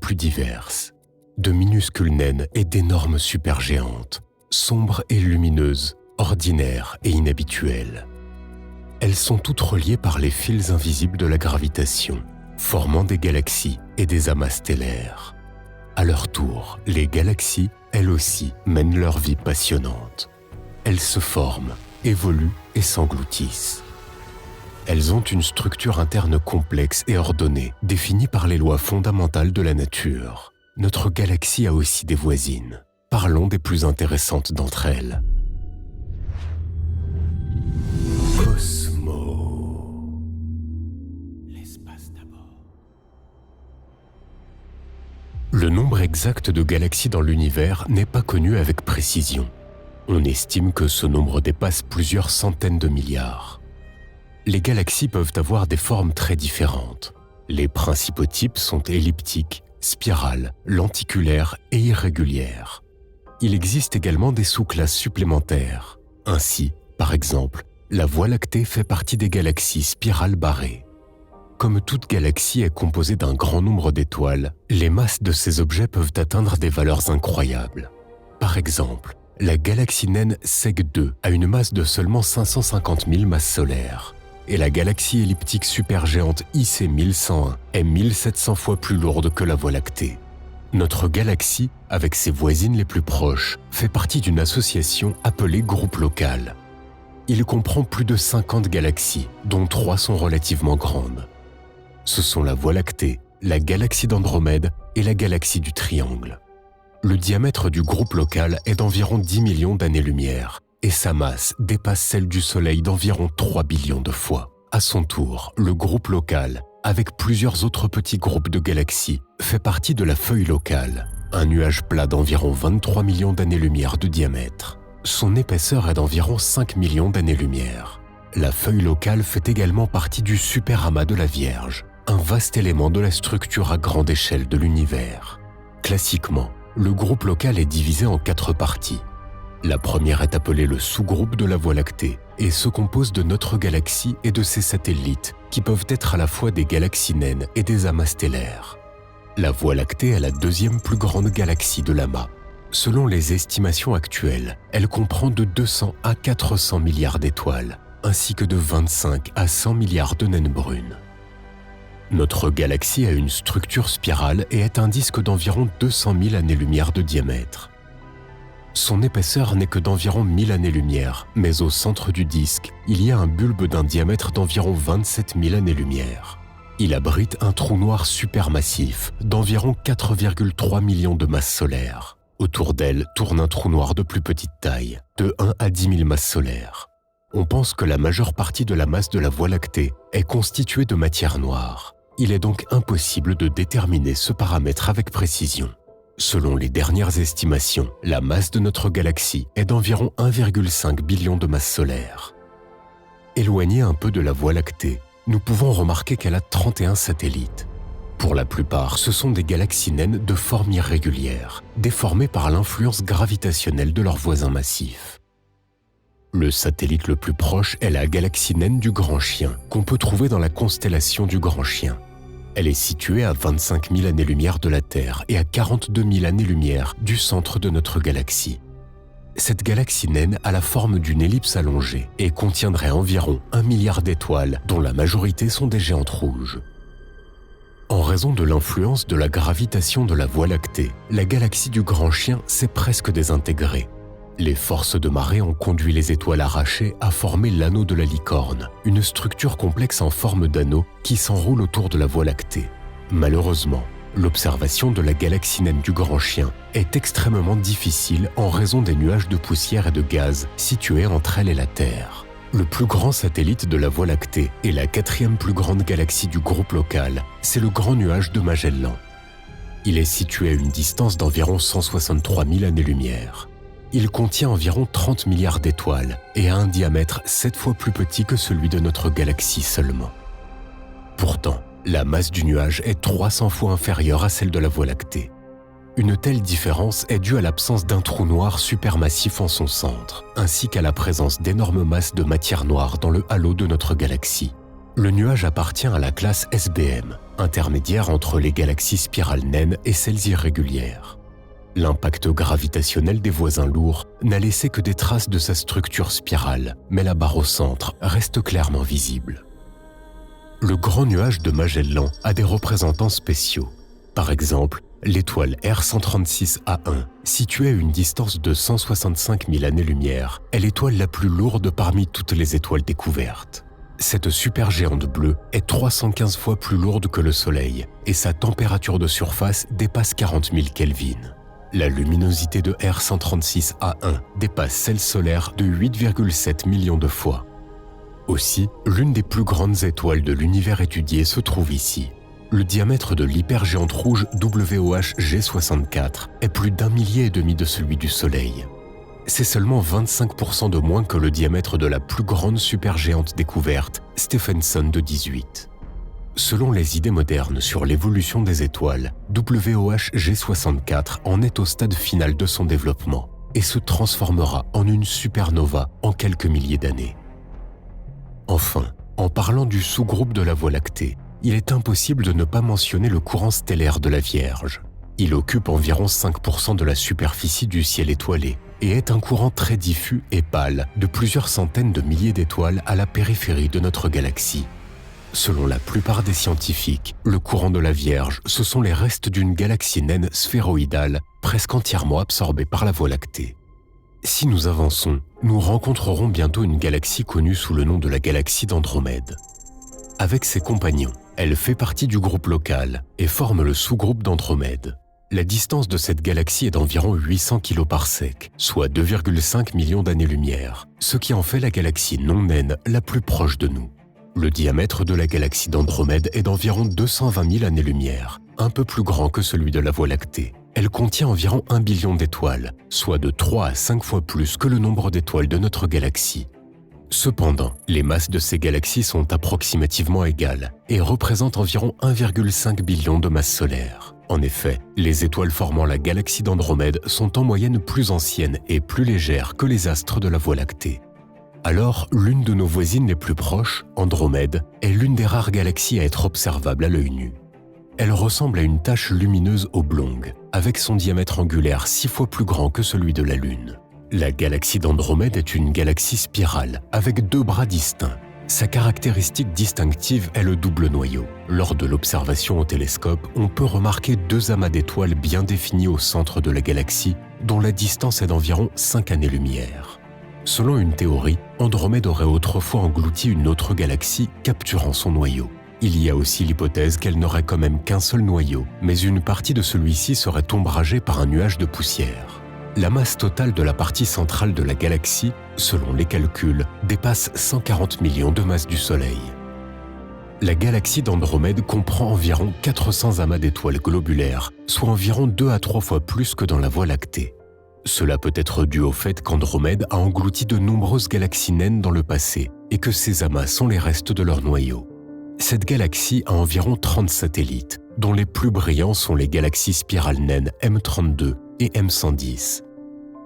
plus diverses. De minuscules naines et d'énormes supergéantes, sombres et lumineuses, ordinaires et inhabituelles. Elles sont toutes reliées par les fils invisibles de la gravitation, formant des galaxies et des amas stellaires. À leur tour, les galaxies, elles aussi, mènent leur vie passionnante. Elles se forment, évoluent et s'engloutissent. Elles ont une structure interne complexe et ordonnée, définie par les lois fondamentales de la nature. Notre galaxie a aussi des voisines. Parlons des plus intéressantes d'entre elles. Cosmo. L'espace d'abord. Le nombre exact de galaxies dans l'univers n'est pas connu avec précision. On estime que ce nombre dépasse plusieurs centaines de milliards. Les galaxies peuvent avoir des formes très différentes. Les principaux types sont elliptiques, spirales, lenticulaires et irrégulières. Il existe également des sous-classes supplémentaires. Ainsi, par exemple, la Voie lactée fait partie des galaxies spirales barrées. Comme toute galaxie est composée d'un grand nombre d'étoiles, les masses de ces objets peuvent atteindre des valeurs incroyables. Par exemple, la galaxie naine SEG2 a une masse de seulement 550 000 masses solaires, et la galaxie elliptique supergéante IC 1101 est 1700 fois plus lourde que la Voie lactée. Notre galaxie, avec ses voisines les plus proches, fait partie d'une association appelée groupe local. Il comprend plus de 50 galaxies, dont 3 sont relativement grandes. Ce sont la Voie lactée, la galaxie d'Andromède et la galaxie du Triangle. Le diamètre du groupe local est d'environ 10 millions d'années-lumière, et sa masse dépasse celle du Soleil d'environ 3 billions de fois. À son tour, le groupe local, avec plusieurs autres petits groupes de galaxies, fait partie de la feuille locale, un nuage plat d'environ 23 millions d'années-lumière de diamètre. Son épaisseur est d'environ 5 millions d'années-lumière. La feuille locale fait également partie du superamas de la Vierge, un vaste élément de la structure à grande échelle de l'univers. Classiquement, le groupe local est divisé en 4 parties. La première est appelée le sous-groupe de la Voie lactée et se compose de notre galaxie et de ses satellites qui peuvent être à la fois des galaxies naines et des amas stellaires. La Voie lactée est la deuxième plus grande galaxie de l'amas. Selon les estimations actuelles, elle comprend de 200 à 400 milliards d'étoiles, ainsi que de 25 à 100 milliards de naines brunes. Notre galaxie a une structure spirale et est un disque d'environ 200 000 années-lumière de diamètre. Son épaisseur n'est que d'environ 1000 années-lumière, mais au centre du disque, il y a un bulbe d'un diamètre d'environ 27 000 années-lumière. Il abrite un trou noir supermassif d'environ 4,3 millions de masses solaires. Autour d'elle tourne un trou noir de plus petite taille, de 1 à 10 000 masses solaires. On pense que la majeure partie de la masse de la Voie lactée est constituée de matière noire. Il est donc impossible de déterminer ce paramètre avec précision. Selon les dernières estimations, la masse de notre galaxie est d'environ 1,5 billion de masses solaires. Éloignée un peu de la Voie lactée, nous pouvons remarquer qu'elle a 31 satellites. Pour la plupart, ce sont des galaxies naines de forme irrégulière, déformées par l'influence gravitationnelle de leurs voisins massifs. Le satellite le plus proche est la galaxie naine du Grand Chien, qu'on peut trouver dans la constellation du Grand Chien. Elle est située à 25 000 années-lumière de la Terre et à 42 000 années-lumière du centre de notre galaxie. Cette galaxie naine a la forme d'une ellipse allongée et contiendrait environ 1 milliard d'étoiles, dont la majorité sont des géantes rouges. En raison de l'influence de la gravitation de la Voie lactée, la galaxie du Grand Chien s'est presque désintégrée. Les forces de marée ont conduit les étoiles arrachées à former l'anneau de la licorne, une structure complexe en forme d'anneau qui s'enroule autour de la Voie lactée. Malheureusement, l'observation de la galaxie naine du Grand Chien est extrêmement difficile en raison des nuages de poussière et de gaz situés entre elle et la Terre. Le plus grand satellite de la Voie lactée et la 4e plus grande galaxie du groupe local, c'est le Grand Nuage de Magellan. Il est situé à une distance d'environ 163 000 années-lumière. Il contient environ 30 milliards d'étoiles et a un diamètre 7 fois plus petit que celui de notre galaxie seulement. Pourtant, la masse du nuage est 300 fois inférieure à celle de la Voie lactée. Une telle différence est due à l'absence d'un trou noir supermassif en son centre, ainsi qu'à la présence d'énormes masses de matière noire dans le halo de notre galaxie. Le nuage appartient à la classe SBM, intermédiaire entre les galaxies spirales naines et celles irrégulières. L'impact gravitationnel des voisins lourds n'a laissé que des traces de sa structure spirale, mais la barre au centre reste clairement visible. Le grand nuage de Magellan a des représentants spéciaux. Par exemple, l'étoile R136A1, située à une distance de 165 000 années-lumière, est l'étoile la plus lourde parmi toutes les étoiles découvertes. Cette supergéante bleue est 315 fois plus lourde que le Soleil et sa température de surface dépasse 40 000 Kelvin. La luminosité de R136A1 dépasse celle solaire de 8,7 millions de fois. Aussi, l'une des plus grandes étoiles de l'univers étudié se trouve ici. Le diamètre de l'hypergéante rouge WOH G64 est plus d'1,5 millier de celui du Soleil. C'est seulement 25% de moins que le diamètre de la plus grande supergéante découverte, Stephenson de 18. Selon les idées modernes sur l'évolution des étoiles, WOH G64 en est au stade final de son développement et se transformera en une supernova en quelques milliers d'années. Enfin, en parlant du sous-groupe de la Voie lactée, il est impossible de ne pas mentionner le courant stellaire de la Vierge. Il occupe environ 5% de la superficie du ciel étoilé et est un courant très diffus et pâle de plusieurs centaines de milliers d'étoiles à la périphérie de notre galaxie. Selon la plupart des scientifiques, le courant de la Vierge, ce sont les restes d'une galaxie naine sphéroïdale presque entièrement absorbée par la Voie lactée. Si nous avançons, nous rencontrerons bientôt une galaxie connue sous le nom de la galaxie d'Andromède. Avec ses compagnons, elle fait partie du groupe local et forme le sous-groupe d'Andromède. La distance de cette galaxie est d'environ 800 km/s, soit 2,5 millions d'années-lumière, ce qui en fait la galaxie non naine la plus proche de nous. Le diamètre de la galaxie d'Andromède est d'environ 220 000 années-lumière, un peu plus grand que celui de la Voie lactée. Elle contient environ 1 billion d'étoiles, soit de 3 à 5 fois plus que le nombre d'étoiles de notre galaxie. Cependant, les masses de ces galaxies sont approximativement égales et représentent environ 1,5 billion de masses solaires. En effet, les étoiles formant la galaxie d'Andromède sont en moyenne plus anciennes et plus légères que les astres de la Voie lactée. Alors, l'une de nos voisines les plus proches, Andromède, est l'une des rares galaxies à être observable à l'œil nu. Elle ressemble à une tache lumineuse oblongue, avec son diamètre angulaire 6 fois plus grand que celui de la Lune. La galaxie d'Andromède est une galaxie spirale, avec 2 bras distincts. Sa caractéristique distinctive est le double noyau. Lors de l'observation au télescope, on peut remarquer 2 amas d'étoiles bien définis au centre de la galaxie, dont la distance est d'environ 5 années-lumière. Selon une théorie, Andromède aurait autrefois englouti une autre galaxie, capturant son noyau. Il y a aussi l'hypothèse qu'elle n'aurait quand même qu'un seul noyau, mais une partie de celui-ci serait ombragée par un nuage de poussière. La masse totale de la partie centrale de la galaxie, selon les calculs, dépasse 140 millions de masses du Soleil. La galaxie d'Andromède comprend environ 400 amas d'étoiles globulaires, soit environ 2 à 3 fois plus que dans la Voie lactée. Cela peut être dû au fait qu'Andromède a englouti de nombreuses galaxies naines dans le passé et que ces amas sont les restes de leur noyau. Cette galaxie a environ 30 satellites, dont les plus brillants sont les galaxies spirales naines M32 et M110.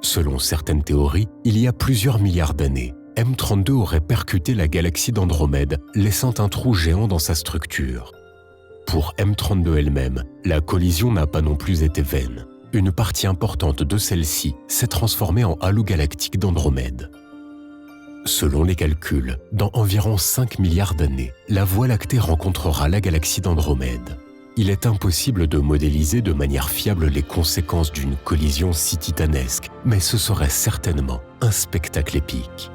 Selon certaines théories, il y a plusieurs milliards d'années, M32 aurait percuté la galaxie d'Andromède, laissant un trou géant dans sa structure. Pour M32 elle-même, la collision n'a pas non plus été vaine. Une partie importante de celle-ci s'est transformée en halo galactique d'Andromède. Selon les calculs, dans environ 5 milliards d'années, la Voie lactée rencontrera la galaxie d'Andromède. Il est impossible de modéliser de manière fiable les conséquences d'une collision si titanesque, mais ce serait certainement un spectacle épique.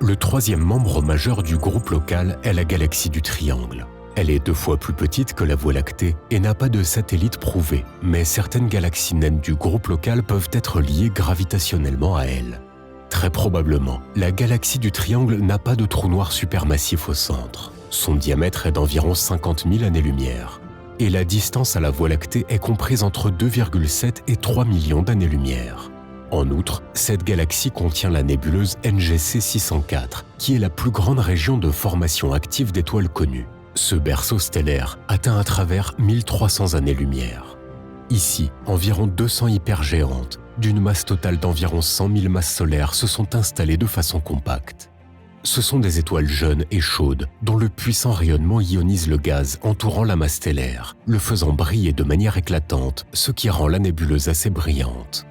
Le troisième membre majeur du groupe local est la galaxie du Triangle. Elle est 2 fois plus petite que la Voie lactée et n'a pas de satellite prouvé, mais certaines galaxies naines du groupe local peuvent être liées gravitationnellement à elle. Très probablement, la galaxie du Triangle n'a pas de trou noir supermassif au centre. Son diamètre est d'environ 50 000 années-lumière. Et la distance à la Voie lactée est comprise entre 2,7 et 3 millions d'années-lumière. En outre, cette galaxie contient la nébuleuse NGC 604, qui est la plus grande région de formation active d'étoiles connues. Ce berceau stellaire atteint à travers 1300 années-lumière. Ici, environ 200 hypergéantes, d'une masse totale d'environ 100 000 masses solaires, se sont installées de façon compacte. Ce sont des étoiles jeunes et chaudes dont le puissant rayonnement ionise le gaz entourant l'amas stellaire, le faisant briller de manière éclatante, ce qui rend la nébuleuse assez brillante.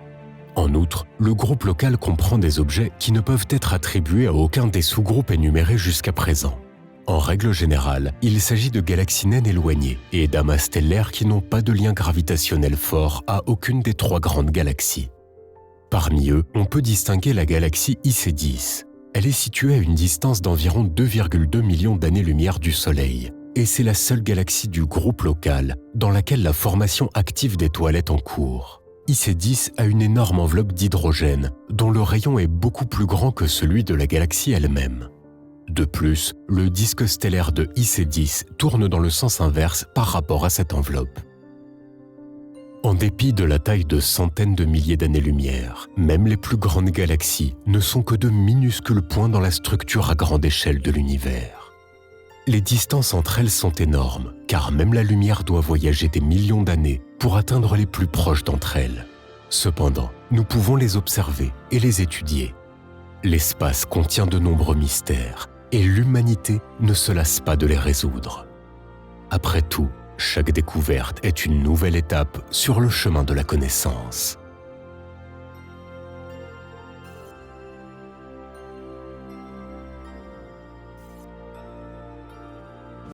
En outre, le groupe local comprend des objets qui ne peuvent être attribués à aucun des sous-groupes énumérés jusqu'à présent. En règle générale, il s'agit de galaxies naines éloignées et d'amas stellaires qui n'ont pas de lien gravitationnel fort à aucune des 3 grandes galaxies. Parmi eux, on peut distinguer la galaxie IC10. Elle est située à une distance d'environ 2,2 millions d'années-lumière du Soleil, et c'est la seule galaxie du groupe local dans laquelle la formation active d'étoiles est en cours. IC10 a une énorme enveloppe d'hydrogène, dont le rayon est beaucoup plus grand que celui de la galaxie elle-même. De plus, le disque stellaire de IC10 tourne dans le sens inverse par rapport à cette enveloppe. En dépit de la taille de centaines de milliers d'années-lumière, même les plus grandes galaxies ne sont que de minuscules points dans la structure à grande échelle de l'univers. Les distances entre elles sont énormes, car même la lumière doit voyager des millions d'années pour atteindre les plus proches d'entre elles. Cependant, nous pouvons les observer et les étudier. L'espace contient de nombreux mystères, et l'humanité ne se lasse pas de les résoudre. Après tout, chaque découverte est une nouvelle étape sur le chemin de la connaissance.